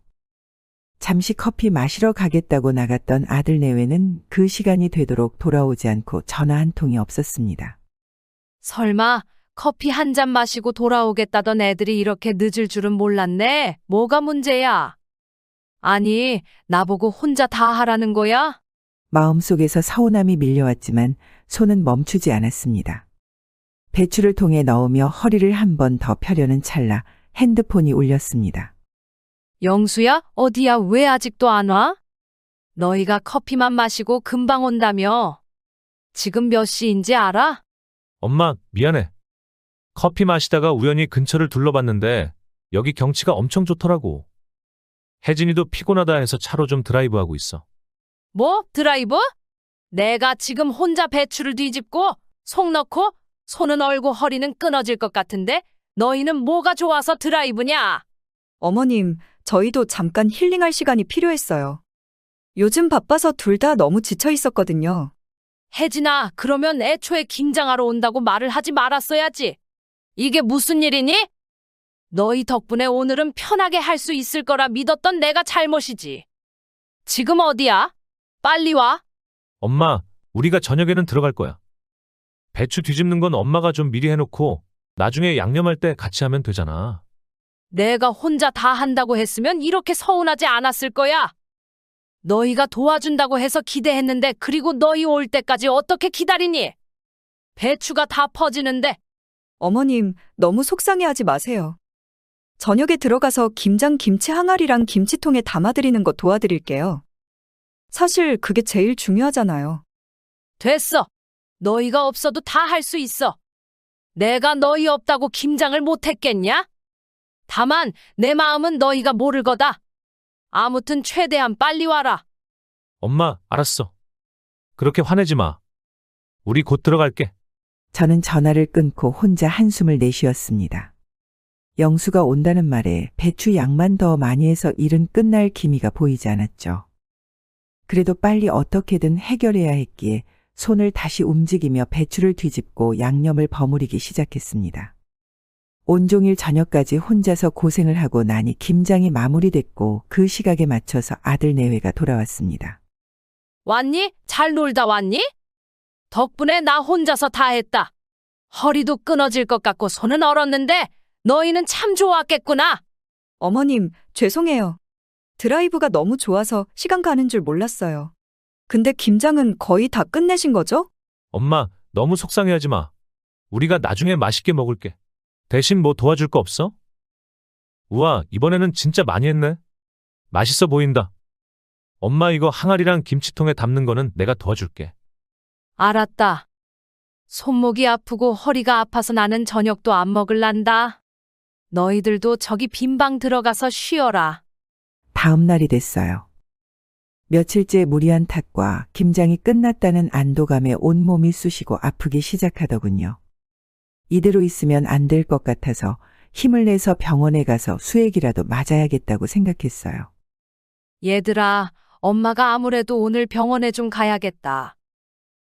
Speaker 4: 잠시 커피 마시러 가겠다고 나갔던 아들 내외는 그 시간이 되도록 돌아오지 않고 전화 한 통이 없었습니다.
Speaker 2: 설마 커피 한 잔 마시고 돌아오겠다던 애들이 이렇게 늦을 줄은 몰랐네. 뭐가 문제야? 아니, 나보고 혼자 다 하라는 거야?
Speaker 4: 마음속에서 서운함이 밀려왔지만 손은 멈추지 않았습니다. 배추를 통에 넣으며 허리를 한 번 더 펴려는 찰나 핸드폰이 울렸습니다.
Speaker 2: 영수야? 어디야? 왜 아직도 안 와? 너희가 커피만 마시고 금방 온다며. 지금 몇 시인지 알아?
Speaker 3: 엄마, 미안해. 커피 마시다가 우연히 근처를 둘러봤는데 여기 경치가 엄청 좋더라고. 혜진이도 피곤하다 해서 차로 좀 드라이브하고 있어.
Speaker 2: 뭐? 드라이브? 내가 지금 혼자 배추를 뒤집고 속 넣고 손은 얼고 허리는 끊어질 것 같은데 너희는 뭐가 좋아서 드라이브냐?
Speaker 1: 어머님, 저희도 잠깐 힐링할 시간이 필요했어요. 요즘 바빠서 둘 다 너무 지쳐 있었거든요.
Speaker 2: 혜진아, 그러면 애초에 김장하러 온다고 말을 하지 말았어야지. 이게 무슨 일이니? 너희 덕분에 오늘은 편하게 할 수 있을 거라 믿었던 내가 잘못이지. 지금 어디야? 빨리 와.
Speaker 3: 엄마, 우리가 저녁에는 들어갈 거야. 배추 뒤집는 건 엄마가 좀 미리 해놓고 나중에 양념할 때 같이 하면 되잖아.
Speaker 2: 내가 혼자 다 한다고 했으면 이렇게 서운하지 않았을 거야. 너희가 도와준다고 해서 기대했는데 그리고 너희 올 때까지 어떻게 기다리니? 배추가 다 퍼지는데.
Speaker 1: 어머님, 너무 속상해하지 마세요. 저녁에 들어가서 김장 김치 항아리랑 김치통에 담아드리는 거 도와드릴게요. 사실 그게 제일 중요하잖아요.
Speaker 2: 됐어. 너희가 없어도 다 할 수 있어. 내가 너희 없다고 김장을 못했겠냐? 다만 내 마음은 너희가 모를 거다. 아무튼 최대한 빨리 와라.
Speaker 3: 엄마, 알았어. 그렇게 화내지 마. 우리 곧 들어갈게.
Speaker 4: 저는 전화를 끊고 혼자 한숨을 내쉬었습니다. 영수가 온다는 말에 배추 양만 더 많이 해서 일은 끝날 기미가 보이지 않았죠. 그래도 빨리 어떻게든 해결해야 했기에 손을 다시 움직이며 배추를 뒤집고 양념을 버무리기 시작했습니다. 온종일 저녁까지 혼자서 고생을 하고 나니 김장이 마무리됐고 그 시각에 맞춰서 아들 내외가 돌아왔습니다.
Speaker 2: 왔니? 잘 놀다 왔니? 덕분에 나 혼자서 다 했다. 허리도 끊어질 것 같고 손은 얼었는데 너희는 참 좋았겠구나.
Speaker 1: 어머님, 죄송해요. 드라이브가 너무 좋아서 시간 가는 줄 몰랐어요. 근데 김장은 거의 다 끝내신 거죠?
Speaker 3: 엄마, 너무 속상해하지 마. 우리가 나중에 맛있게 먹을게. 대신 뭐 도와줄 거 없어? 우와, 이번에는 진짜 많이 했네. 맛있어 보인다. 엄마, 이거 항아리랑 김치통에 담는 거는 내가 도와줄게.
Speaker 2: 알았다. 손목이 아프고 허리가 아파서 나는 저녁도 안 먹을란다. 너희들도 저기 빈방 들어가서 쉬어라.
Speaker 4: 다음 날이 됐어요. 며칠째 무리한 탓과 김장이 끝났다는 안도감에 온몸이 쑤시고 아프기 시작하더군요. 이대로 있으면 안 될 것 같아서 힘을 내서 병원에 가서 수액이라도 맞아야겠다고 생각했어요.
Speaker 2: 얘들아, 엄마가 아무래도 오늘 병원에 좀 가야겠다.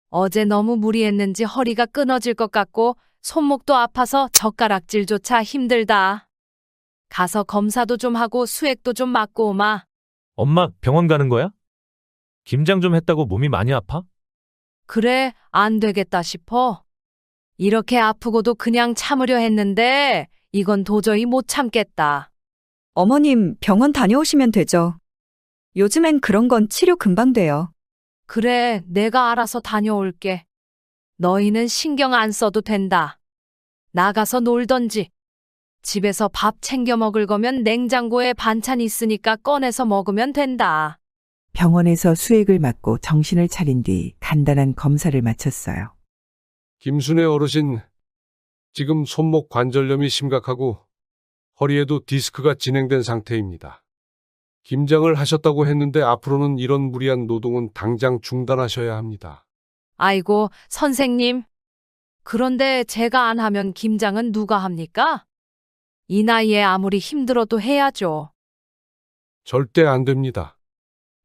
Speaker 2: 어제 너무 무리했는지 허리가 끊어질 것 같고 손목도 아파서 젓가락질조차 힘들다. 가서 검사도 좀 하고 수액도 좀 맞고 오마.
Speaker 3: 엄마, 병원 가는 거야? 김장 좀 했다고 몸이 많이 아파?
Speaker 2: 그래, 안 되겠다 싶어. 이렇게 아프고도 그냥 참으려 했는데 이건 도저히 못 참겠다.
Speaker 1: 어머님, 병원 다녀오시면 되죠. 요즘엔 그런 건 치료 금방 돼요.
Speaker 2: 그래, 내가 알아서 다녀올게. 너희는 신경 안 써도 된다. 나가서 놀던지. 집에서 밥 챙겨 먹을 거면 냉장고에 반찬 있으니까 꺼내서 먹으면 된다.
Speaker 4: 병원에서 수액을 맞고 정신을 차린 뒤 간단한 검사를 마쳤어요.
Speaker 8: 김순애 어르신, 지금 손목 관절염이 심각하고 허리에도 디스크가 진행된 상태입니다. 김장을 하셨다고 했는데 앞으로는 이런 무리한 노동은 당장 중단하셔야 합니다.
Speaker 2: 아이고, 선생님. 그런데 제가 안 하면 김장은 누가 합니까? 이 나이에 아무리 힘들어도 해야죠.
Speaker 8: 절대 안 됩니다.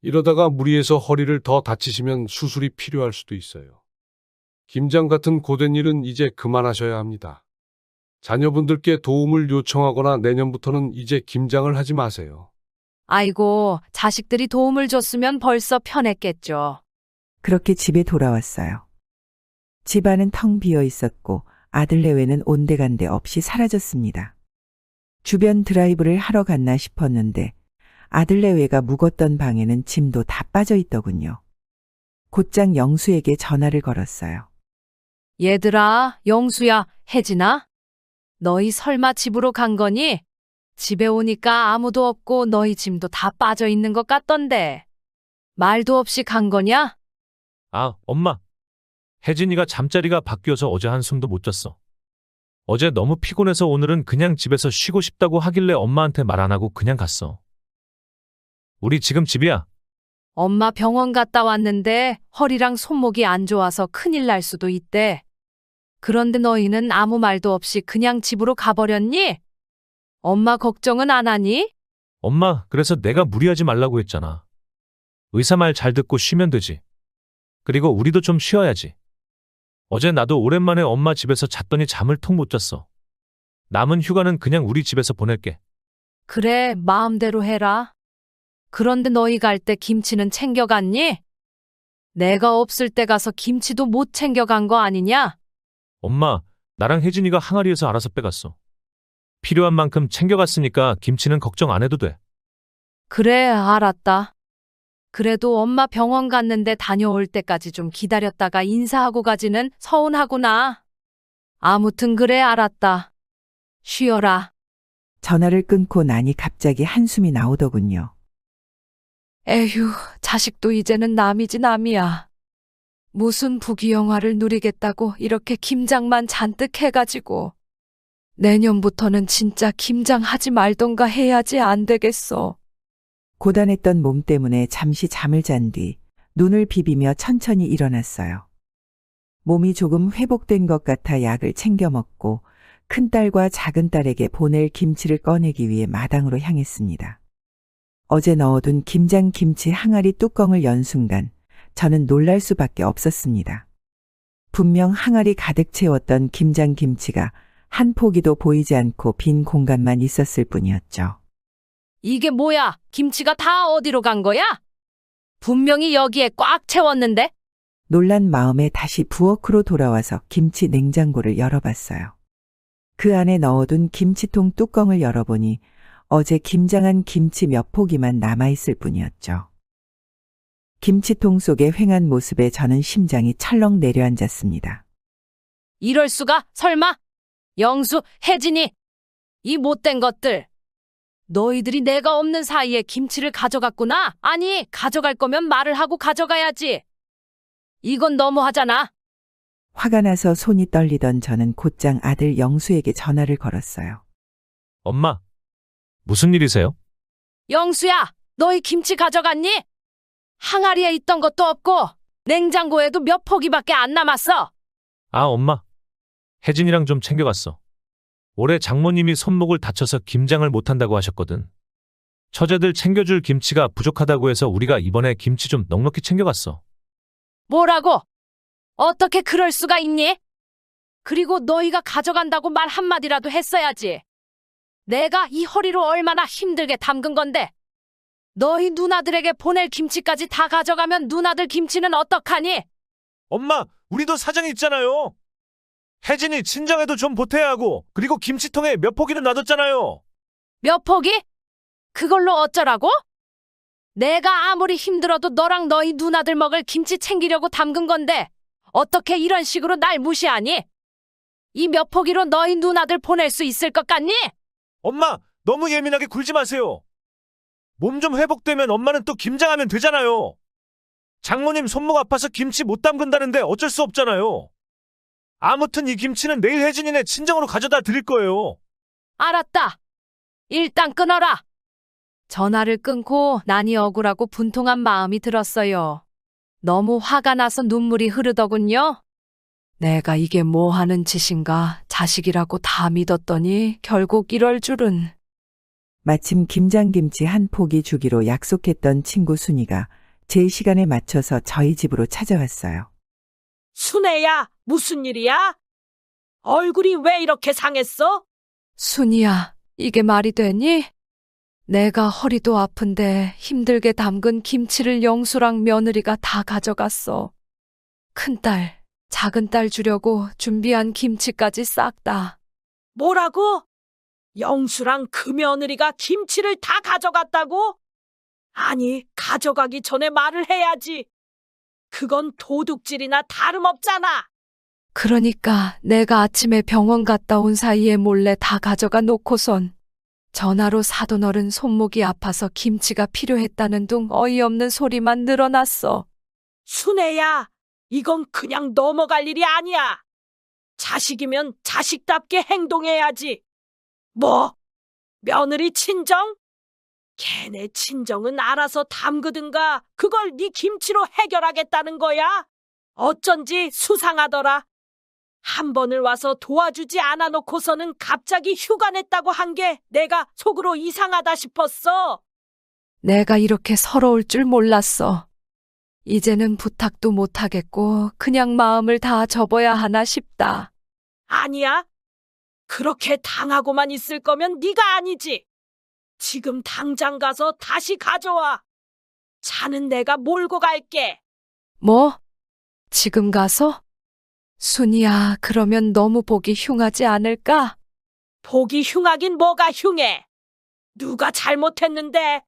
Speaker 8: 이러다가 무리해서 허리를 더 다치시면 수술이 필요할 수도 있어요. 김장 같은 고된 일은 이제 그만하셔야 합니다. 자녀분들께 도움을 요청하거나 내년부터는 이제 김장을 하지 마세요.
Speaker 2: 아이고, 자식들이 도움을 줬으면 벌써 편했겠죠.
Speaker 4: 그렇게 집에 돌아왔어요. 집안은 텅 비어 있었고 아들 내외는 온데간데 없이 사라졌습니다. 주변 드라이브를 하러 갔나 싶었는데 아들 내외가 묵었던 방에는 짐도 다 빠져 있더군요. 곧장 영수에게 전화를 걸었어요.
Speaker 2: 얘들아, 영수야, 혜진아? 너희 설마 집으로 간 거니? 집에 오니까 아무도 없고 너희 짐도 다 빠져 있는 것 같던데. 말도 없이 간 거냐?
Speaker 3: 아, 엄마. 혜진이가 잠자리가 바뀌어서 어제 한숨도 못 잤어. 어제 너무 피곤해서 오늘은 그냥 집에서 쉬고 싶다고 하길래 엄마한테 말 안 하고 그냥 갔어. 우리 지금 집이야.
Speaker 2: 엄마 병원 갔다 왔는데 허리랑 손목이 안 좋아서 큰일 날 수도 있대. 그런데 너희는 아무 말도 없이 그냥 집으로 가버렸니? 엄마 걱정은 안 하니?
Speaker 3: 엄마, 그래서 내가 무리하지 말라고 했잖아. 의사 말 잘 듣고 쉬면 되지. 그리고 우리도 좀 쉬어야지. 어제 나도 오랜만에 엄마 집에서 잤더니 잠을 통 못 잤어. 남은 휴가는 그냥 우리 집에서 보낼게.
Speaker 2: 그래, 마음대로 해라. 그런데 너희 갈 때 김치는 챙겨갔니? 내가 없을 때 가서 김치도 못 챙겨간 거 아니냐?
Speaker 3: 엄마, 나랑 혜진이가 항아리에서 알아서 빼갔어. 필요한 만큼 챙겨갔으니까 김치는 걱정 안 해도 돼.
Speaker 2: 그래, 알았다. 그래도 엄마 병원 갔는데 다녀올 때까지 좀 기다렸다가 인사하고 가지는 서운하구나. 아무튼 그래, 알았다. 쉬어라.
Speaker 4: 전화를 끊고 나니 갑자기 한숨이 나오더군요.
Speaker 2: 에휴, 자식도 이제는 남이지 남이야. 무슨 부귀영화를 누리겠다고 이렇게 김장만 잔뜩 해가지고. 내년부터는 진짜 김장하지 말던가 해야지 안 되겠어.
Speaker 4: 고단했던 몸 때문에 잠시 잠을 잔 뒤 눈을 비비며 천천히 일어났어요. 몸이 조금 회복된 것 같아 약을 챙겨 먹고 큰딸과 작은딸에게 보낼 김치를 꺼내기 위해 마당으로 향했습니다. 어제 넣어둔 김장 김치 항아리 뚜껑을 연 순간 저는 놀랄 수밖에 없었습니다. 분명 항아리 가득 채웠던 김장 김치가 한 포기도 보이지 않고 빈 공간만 있었을 뿐이었죠.
Speaker 2: 이게 뭐야? 김치가 다 어디로 간 거야? 분명히 여기에 꽉 채웠는데?
Speaker 4: 놀란 마음에 다시 부엌으로 돌아와서 김치 냉장고를 열어봤어요. 그 안에 넣어둔 김치통 뚜껑을 열어보니 어제 김장한 김치 몇 포기만 남아있을 뿐이었죠. 김치통 속에 휑한 모습에 저는 심장이 철렁 내려앉았습니다.
Speaker 2: 이럴 수가? 설마? 영수, 혜진이, 이 못된 것들. 너희들이 내가 없는 사이에 김치를 가져갔구나? 아니, 가져갈 거면 말을 하고 가져가야지. 이건 너무하잖아.
Speaker 4: 화가 나서 손이 떨리던 저는 곧장 아들 영수에게 전화를 걸었어요.
Speaker 3: 엄마, 무슨 일이세요?
Speaker 2: 영수야, 너희 김치 가져갔니? 항아리에 있던 것도 없고 냉장고에도 몇 포기밖에 안 남았어.
Speaker 3: 아, 엄마. 혜진이랑 좀 챙겨갔어. 올해 장모님이 손목을 다쳐서 김장을 못한다고 하셨거든. 처제들 챙겨줄 김치가 부족하다고 해서 우리가 이번에 김치 좀 넉넉히 챙겨갔어.
Speaker 2: 뭐라고? 어떻게 그럴 수가 있니? 그리고 너희가 가져간다고 말 한마디라도 했어야지. 내가 이 허리로 얼마나 힘들게 담근 건데. 너희 누나들에게 보낼 김치까지 다 가져가면 누나들 김치는 어떡하니?
Speaker 3: 엄마, 우리도 사정이 있잖아요. 혜진이 친정에도 좀 보태야 하고, 그리고 김치통에 몇 포기는 놔뒀잖아요.
Speaker 2: 몇 포기? 그걸로 어쩌라고? 내가 아무리 힘들어도 너랑 너희 누나들 먹을 김치 챙기려고 담근 건데 어떻게 이런 식으로 날 무시하니? 이 몇 포기로 너희 누나들 보낼 수 있을 것 같니?
Speaker 3: 엄마, 너무 예민하게 굴지 마세요. 몸 좀 회복되면 엄마는 또 김장하면 되잖아요. 장모님 손목 아파서 김치 못 담근다는데 어쩔 수 없잖아요. 아무튼 이 김치는 내일 혜진이네 친정으로 가져다 드릴 거예요.
Speaker 2: 알았다. 일단 끊어라. 전화를 끊고 난이 억울하고 분통한 마음이 들었어요. 너무 화가 나서 눈물이 흐르더군요. 내가 이게 뭐 하는 짓인가 자식이라고 다 믿었더니 결국 이럴 줄은.
Speaker 4: 마침 김장김치 한 포기 주기로 약속했던 친구 순이가 제 시간에 맞춰서 저희 집으로 찾아왔어요.
Speaker 9: 순애야, 무슨 일이야? 얼굴이 왜 이렇게 상했어?
Speaker 2: 순이야, 이게 말이 되니? 내가 허리도 아픈데 힘들게 담근 김치를 영수랑 며느리가 다 가져갔어. 큰딸, 작은딸 주려고 준비한 김치까지 싹 다.
Speaker 9: 뭐라고? 영수랑 그 며느리가 김치를 다 가져갔다고? 아니, 가져가기 전에 말을 해야지. 그건 도둑질이나 다름없잖아.
Speaker 2: 그러니까 내가 아침에 병원 갔다 온 사이에 몰래 다 가져가 놓고선 전화로 사돈 어른 손목이 아파서 김치가 필요했다는 둥 어이없는 소리만 늘어났어.
Speaker 9: 순애야, 이건 그냥 넘어갈 일이 아니야. 자식이면 자식답게 행동해야지. 뭐? 며느리 친정? 걔네 친정은 알아서 담그든가 그걸 네 김치로 해결하겠다는 거야? 어쩐지 수상하더라. 한 번을 와서 도와주지 않아 놓고서는 갑자기 휴가 냈다고 한 게 내가 속으로 이상하다 싶었어.
Speaker 2: 내가 이렇게 서러울 줄 몰랐어. 이제는 부탁도 못하겠고 그냥 마음을 다 접어야 하나 싶다.
Speaker 9: 아니야. 그렇게 당하고만 있을 거면 네가 아니지. 지금 당장 가서 다시 가져와. 차는 내가 몰고 갈게.
Speaker 2: 뭐? 지금 가서? 순이야, 그러면 너무 보기 흉하지 않을까?
Speaker 9: 보기 흉하긴 뭐가 흉해. 누가 잘못했는데.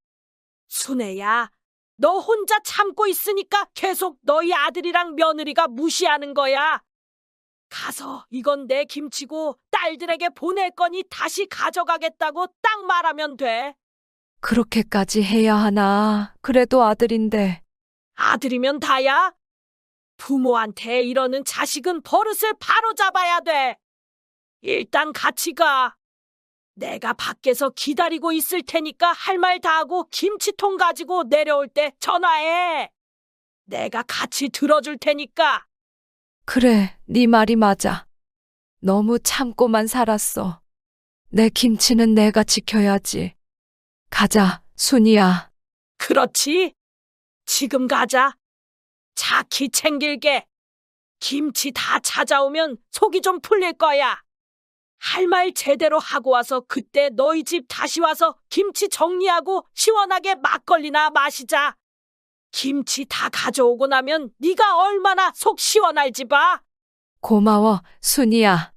Speaker 9: 순애야, 너 혼자 참고 있으니까 계속 너희 아들이랑 며느리가 무시하는 거야. 가서 이건 내 김치고 딸들에게 보낼 거니 다시 가져가겠다고 딱 말하면 돼.
Speaker 2: 그렇게까지 해야 하나? 그래도 아들인데.
Speaker 9: 아들이면 다야? 부모한테 이러는 자식은 버릇을 바로 잡아야 돼. 일단 같이 가. 내가 밖에서 기다리고 있을 테니까 할 말 다 하고 김치통 가지고 내려올 때 전화해. 내가 같이 들어줄 테니까.
Speaker 2: 그래, 네 말이 맞아. 너무 참고만 살았어. 내 김치는 내가 지켜야지. 가자, 순이야.
Speaker 9: 그렇지. 지금 가자. 차키 챙길게. 김치 다 찾아오면 속이 좀 풀릴 거야. 할 말 제대로 하고 와서 그때 너희 집 다시 와서 김치 정리하고 시원하게 막걸리나 마시자. 김치 다 가져오고 나면 네가 얼마나 속 시원할지 봐.
Speaker 2: 고마워, 순이야.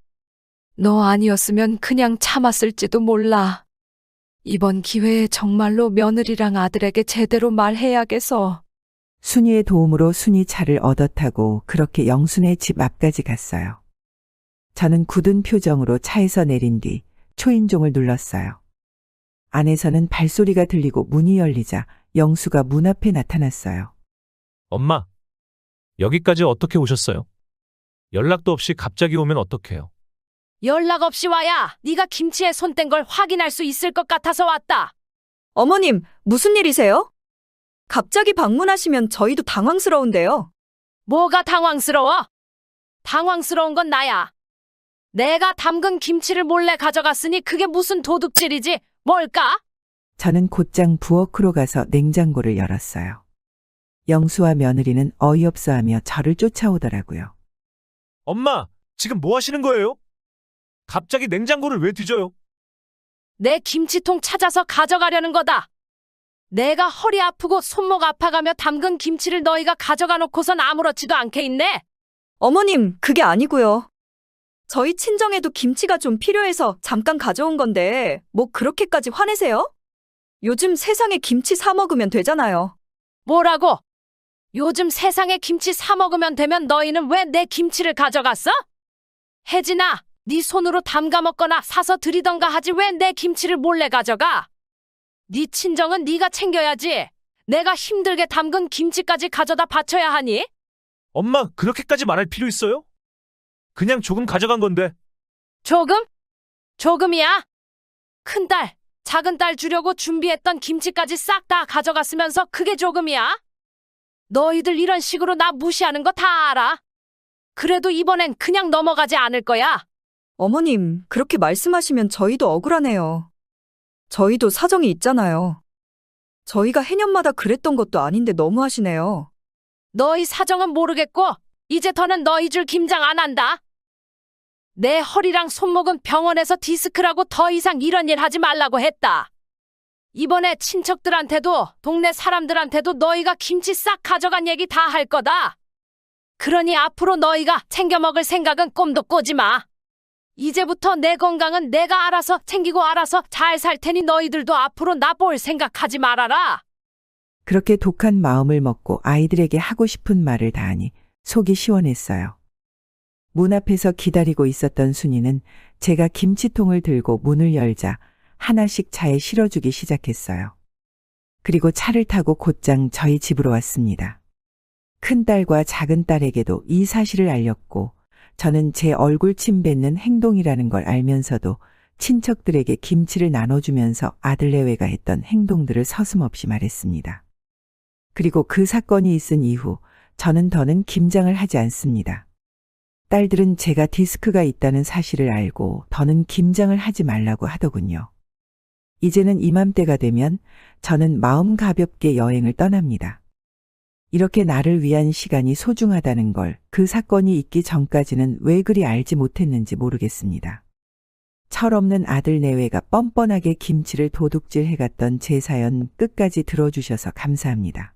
Speaker 2: 너 아니었으면 그냥 참았을지도 몰라. 이번 기회에 정말로 며느리랑 아들에게 제대로 말해야겠어.
Speaker 4: 순이의 도움으로 순이 차를 얻어 타고 그렇게 영순의 집 앞까지 갔어요. 저는 굳은 표정으로 차에서 내린 뒤 초인종을 눌렀어요. 안에서는 발소리가 들리고 문이 열리자 영수가 문 앞에 나타났어요.
Speaker 3: 엄마, 여기까지 어떻게 오셨어요? 연락도 없이 갑자기 오면 어떡해요?
Speaker 2: 연락 없이 와야 네가 김치에 손 뗀 걸 확인할 수 있을 것 같아서 왔다.
Speaker 1: 어머님, 무슨 일이세요? 갑자기 방문하시면 저희도 당황스러운데요.
Speaker 2: 뭐가 당황스러워? 당황스러운 건 나야. 내가 담근 김치를 몰래 가져갔으니 그게 무슨 도둑질이지? 뭘까?
Speaker 4: 저는 곧장 부엌으로 가서 냉장고를 열었어요. 영수와 며느리는 어이없어하며 저를 쫓아오더라고요.
Speaker 3: 엄마, 지금 뭐 하시는 거예요? 갑자기 냉장고를 왜 뒤져요?
Speaker 2: 내 김치통 찾아서 가져가려는 거다. 내가 허리 아프고 손목 아파가며 담근 김치를 너희가 가져가 놓고선 아무렇지도 않게 있네.
Speaker 1: 어머님, 그게 아니고요. 저희 친정에도 김치가 좀 필요해서 잠깐 가져온 건데 뭐 그렇게까지 화내세요? 요즘 세상에 김치 사 먹으면 되잖아요.
Speaker 2: 뭐라고? 요즘 세상에 김치 사 먹으면 되면 너희는 왜 내 김치를 가져갔어? 혜진아, 네 손으로 담가 먹거나 사서 드리던가 하지 왜 내 김치를 몰래 가져가? 네 친정은 네가 챙겨야지. 내가 힘들게 담근 김치까지 가져다 바쳐야 하니?
Speaker 3: 엄마, 그렇게까지 말할 필요 있어요? 그냥 조금 가져간 건데.
Speaker 2: 조금? 조금이야? 큰딸, 작은딸 주려고 준비했던 김치까지 싹 다 가져갔으면서 그게 조금이야? 너희들 이런 식으로 나 무시하는 거 다 알아. 그래도 이번엔 그냥 넘어가지 않을 거야.
Speaker 1: 어머님, 그렇게 말씀하시면 저희도 억울하네요. 저희도 사정이 있잖아요. 저희가 해년마다 그랬던 것도 아닌데 너무하시네요.
Speaker 2: 너희 사정은 모르겠고 이제 더는 너희 줄 김장 안 한다. 내 허리랑 손목은 병원에서 디스크라고 더 이상 이런 일 하지 말라고 했다. 이번에 친척들한테도 동네 사람들한테도 너희가 김치 싹 가져간 얘기 다 할 거다. 그러니 앞으로 너희가 챙겨 먹을 생각은 꿈도 꾸지 마. 이제부터 내 건강은 내가 알아서 챙기고 알아서 잘 살 테니 너희들도 앞으로 나 볼 생각하지 말아라.
Speaker 4: 그렇게 독한 마음을 먹고 아이들에게 하고 싶은 말을 다하니 속이 시원했어요. 문 앞에서 기다리고 있었던 순이는 제가 김치통을 들고 문을 열자 하나씩 차에 실어주기 시작했어요. 그리고 차를 타고 곧장 저희 집으로 왔습니다. 큰딸과 작은딸에게도 이 사실을 알렸고 저는 제 얼굴 침 뱉는 행동이라는 걸 알면서도 친척들에게 김치를 나눠주면서 아들 내외가 했던 행동들을 서슴없이 말했습니다. 그리고 그 사건이 있은 이후 저는 더는 김장을 하지 않습니다. 딸들은 제가 디스크가 있다는 사실을 알고 더는 김장을 하지 말라고 하더군요. 이제는 이맘때가 되면 저는 마음 가볍게 여행을 떠납니다. 이렇게 나를 위한 시간이 소중하다는 걸 그 사건이 있기 전까지는 왜 그리 알지 못했는지 모르겠습니다. 철없는 아들 내외가 뻔뻔하게 김치를 도둑질 해갔던 제 사연 끝까지 들어주셔서 감사합니다.